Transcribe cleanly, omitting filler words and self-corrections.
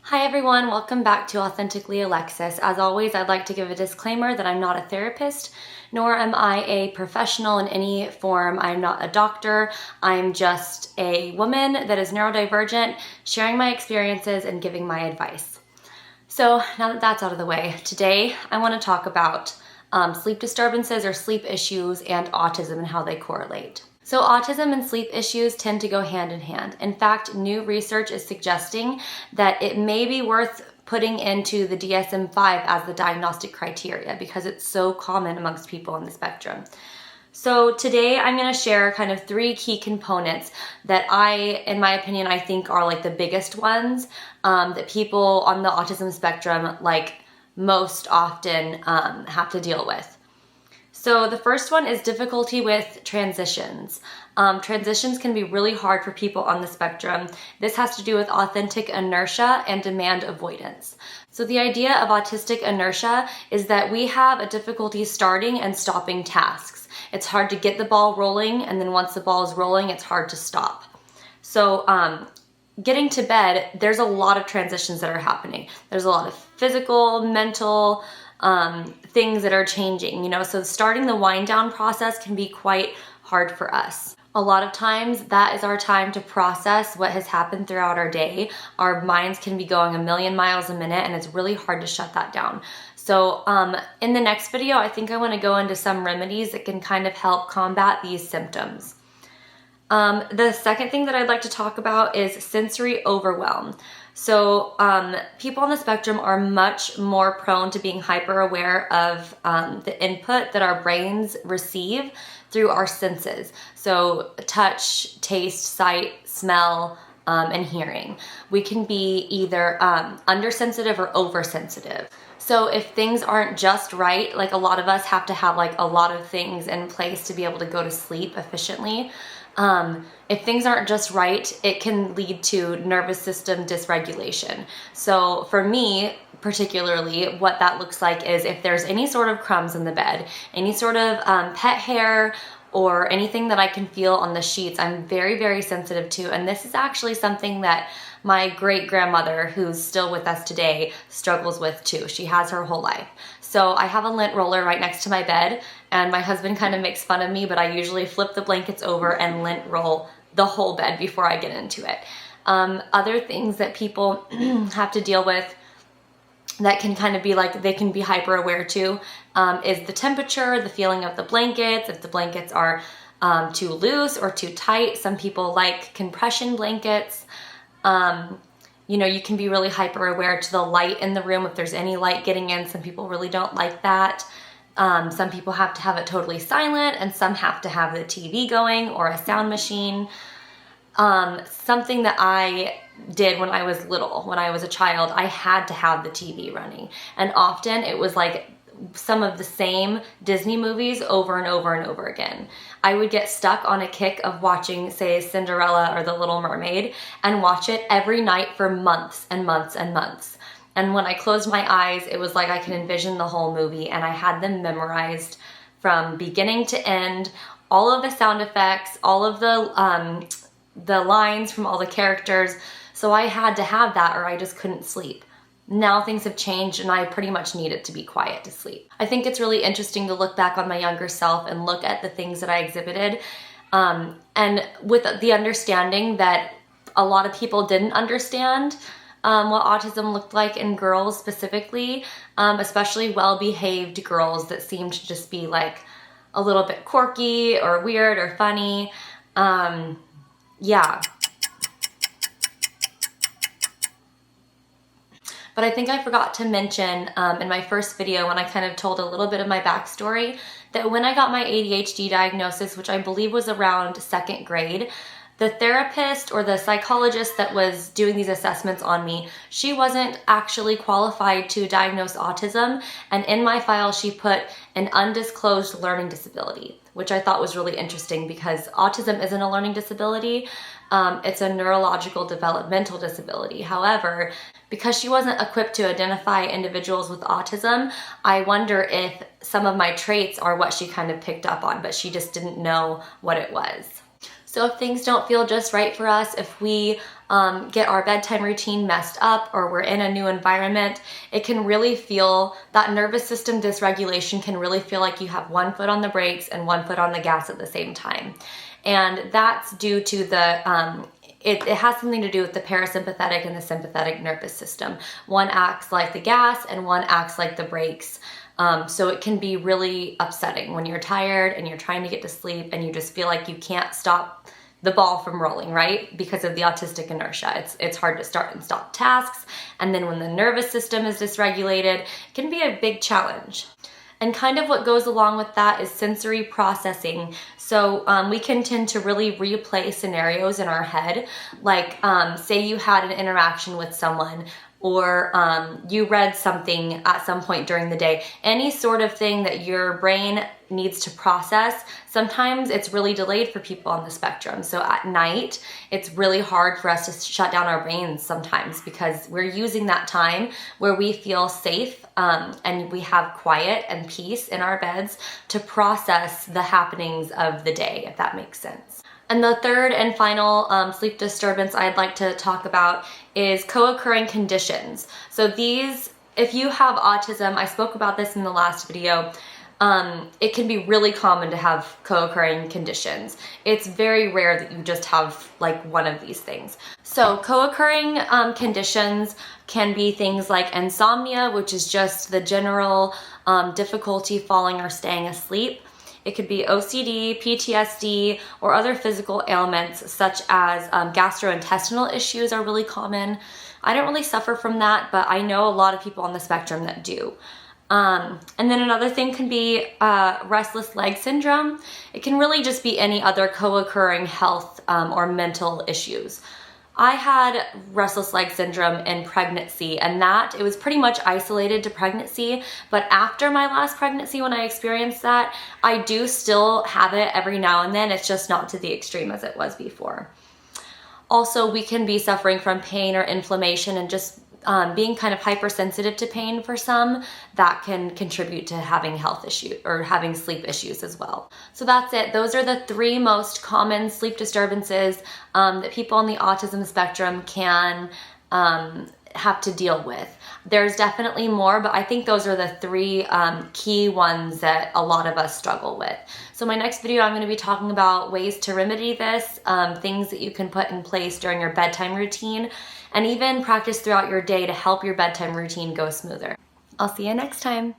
Hi everyone, welcome back to Authentically Alexis. As always, I'd like to give a disclaimer that I'm not a therapist, nor am I a professional in any form. I'm not a doctor. I'm just a woman that is neurodivergent, sharing my experiences and giving my advice. So now that that's out of the way, today I want to talk about sleep disturbances or sleep issues and autism and how they correlate. So autism and sleep issues tend to go hand in hand. In fact, new research is suggesting that it may be worth putting into the DSM-5 as the diagnostic criteria because it's so common amongst people on the spectrum. So today I'm going to share kind of three key components that in my opinion, I think are like the biggest ones that people on the autism spectrum like most often have to deal with. So the first one is difficulty with transitions. Transitions can be really hard for people on the spectrum. This has to do with authentic inertia and demand avoidance. So the idea of autistic inertia is that we have a difficulty starting and stopping tasks. It's hard to get the ball rolling, and then once the ball is rolling, it's hard to stop. So getting to bed, there's a lot of transitions that are happening. There's a lot of physical, mental, things that are changing, so starting the wind down process can be quite hard for us. A lot of times that is our time to process what has happened throughout our day. Our minds can be going a million miles a minute and it's really hard to shut that down. So in the next video, I think I want to go into some remedies that can kind of help combat these symptoms. The second thing that I'd like to talk about is sensory overwhelm. So people on the spectrum are much more prone to being hyper aware of the input that our brains receive through our senses. So touch, taste, sight, smell, and hearing. We can be either undersensitive or oversensitive. So if things aren't just right, like a lot of us have to have like a lot of things in place to be able to go to sleep efficiently. If things aren't just right, it can lead to nervous system dysregulation. So for me, particularly, what that looks like is if there's any sort of crumbs in the bed, any sort of pet hair, or anything that I can feel on the sheets, I'm very, very sensitive to. And this is actually something that my great-grandmother, who's still with us today, struggles with too. She has her whole life. So I have a lint roller right next to my bed, and my husband kind of makes fun of me, but I usually flip the blankets over and lint roll the whole bed before I get into it. Other things that people have to deal with that can kind of be like, they can be hyper aware to, is the temperature, the feeling of the blankets, if the blankets are too loose or too tight. Some people like compression blankets. You can be really hyper aware to the light in the room if there's any light getting in. Some people really don't like that. Some people have to have it totally silent, and some have to have the TV going or a sound machine. Something that I did when I was little, when I was a child, I had to have the TV running. And often it was like some of the same Disney movies over and over and over again. I would get stuck on a kick of watching, say, Cinderella or The Little Mermaid, and watch it every night for months and months and months. And when I closed my eyes, it was like I could envision the whole movie, and I had them memorized from beginning to end, all of the sound effects, all of the lines from all the characters. So I had to have that or I just couldn't sleep. Now things have changed and I pretty much need it to be quiet to sleep. I think it's really interesting to look back on my younger self and look at the things that I exhibited, and with the understanding that a lot of people didn't understand what autism looked like in girls specifically, especially well-behaved girls that seemed to just be like a little bit quirky or weird or funny. Yeah. But I think I forgot to mention in my first video, when I kind of told a little bit of my backstory, that when I got my ADHD diagnosis, which I believe was around second grade, the therapist or the psychologist that was doing these assessments on me, she wasn't actually qualified to diagnose autism. And in my file, she put an undisclosed learning disability, which I thought was really interesting because autism isn't a learning disability. It's a neurological developmental disability. However, because she wasn't equipped to identify individuals with autism, I wonder if some of my traits are what she kind of picked up on, but she just didn't know what it was. So if things don't feel just right for us, if we get our bedtime routine messed up, or we're in a new environment, it can really feel, that nervous system dysregulation can really feel like you have one foot on the brakes and one foot on the gas at the same time. And that's due to the, it has something to do with the parasympathetic and the sympathetic nervous system. One acts like the gas and one acts like the brakes. So it can be really upsetting when you're tired and you're trying to get to sleep and you just feel like you can't stop the ball from rolling, right? Because of the autistic inertia. It's hard to start and stop tasks. And then when the nervous system is dysregulated, it can be a big challenge. And kind of what goes along with that is sensory processing. So we can tend to really replay scenarios in our head. Like say you had an interaction with someone, or you read something at some point during the day. Any sort of thing that your brain needs to process, sometimes it's really delayed for people on the spectrum. So at night, it's really hard for us to shut down our brains sometimes, because we're using that time where we feel safe and we have quiet and peace in our beds to process the happenings of the day, if that makes sense. And the third and final sleep disturbance I'd like to talk about is co-occurring conditions. So these, if you have autism, I spoke about this in the last video, it can be really common to have co-occurring conditions. It's very rare that you just have like one of these things. So co-occurring conditions can be things like insomnia, which is just the general difficulty falling or staying asleep. It could be OCD, PTSD, or other physical ailments such as gastrointestinal issues are really common. I don't really suffer from that, but I know a lot of people on the spectrum that do. And then another thing can be restless leg syndrome. It can really just be any other co-occurring health or mental issues. I had restless leg syndrome in pregnancy, and it was pretty much isolated to pregnancy, but after my last pregnancy, when I experienced that, I do still have it every now and then. It's just not to the extreme as it was before. Also, we can be suffering from pain or inflammation and just being kind of hypersensitive to pain for some, that can contribute to having health issues or having sleep issues as well. So that's it. Those are the three most common sleep disturbances that people on the autism spectrum can have to deal with. There's definitely more, but I think those are the three key ones that a lot of us struggle with. So my next video, I'm going to be talking about ways to remedy this, things that you can put in place during your bedtime routine, and even practice throughout your day to help your bedtime routine go smoother. I'll see you next time.